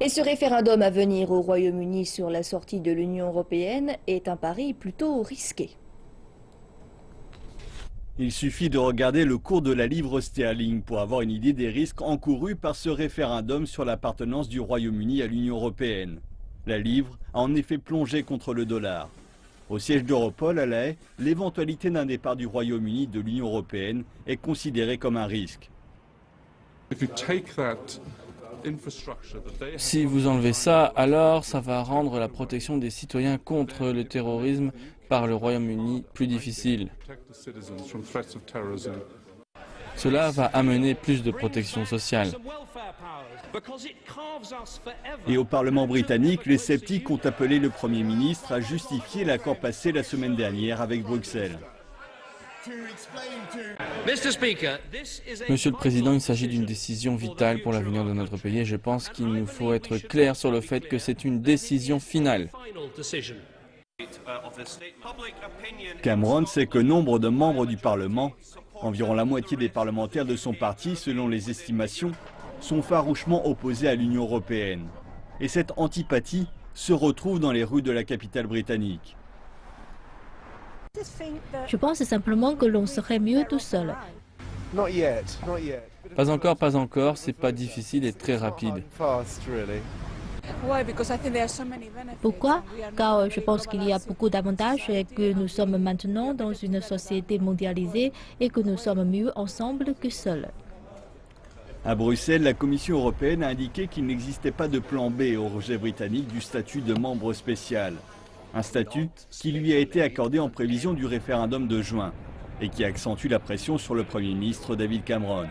Et ce référendum à venir au Royaume-Uni sur la sortie de l'Union européenne est un pari plutôt risqué. Il suffit de regarder le cours de la livre sterling pour avoir une idée des risques encourus par ce référendum sur l'appartenance du Royaume-Uni à l'Union européenne. La livre a en effet plongé contre le dollar. Au siège d'Europol à La Haye, l'éventualité d'un départ du Royaume-Uni de l'Union européenne est considérée comme un risque. Si vous enlevez ça, alors ça va rendre la protection des citoyens contre le terrorisme par le Royaume-Uni plus difficile. Cela va amener plus de protection sociale. Et au Parlement britannique, les sceptiques ont appelé le Premier ministre à justifier l'accord passé la semaine dernière avec Bruxelles. Monsieur le Président, il s'agit d'une décision vitale pour l'avenir de notre pays et je pense qu'il nous faut être clair sur le fait que c'est une décision finale. Cameron sait que nombre de membres du Parlement, environ la moitié des parlementaires de son parti selon les estimations, sont farouchement opposés à l'Union européenne. Et cette antipathie se retrouve dans les rues de la capitale britannique. Je pense simplement que l'on serait mieux tout seul. Pas encore, c'est pas difficile et très rapide. Pourquoi? Car je pense qu'il y a beaucoup d'avantages et que nous sommes maintenant dans une société mondialisée et que nous sommes mieux ensemble que seuls. À Bruxelles, la Commission européenne a indiqué qu'il n'existait pas de plan B au rejet britannique du statut de membre spécial. Un statut qui lui a été accordé en prévision du référendum de juin et qui accentue la pression sur le Premier ministre David Cameron.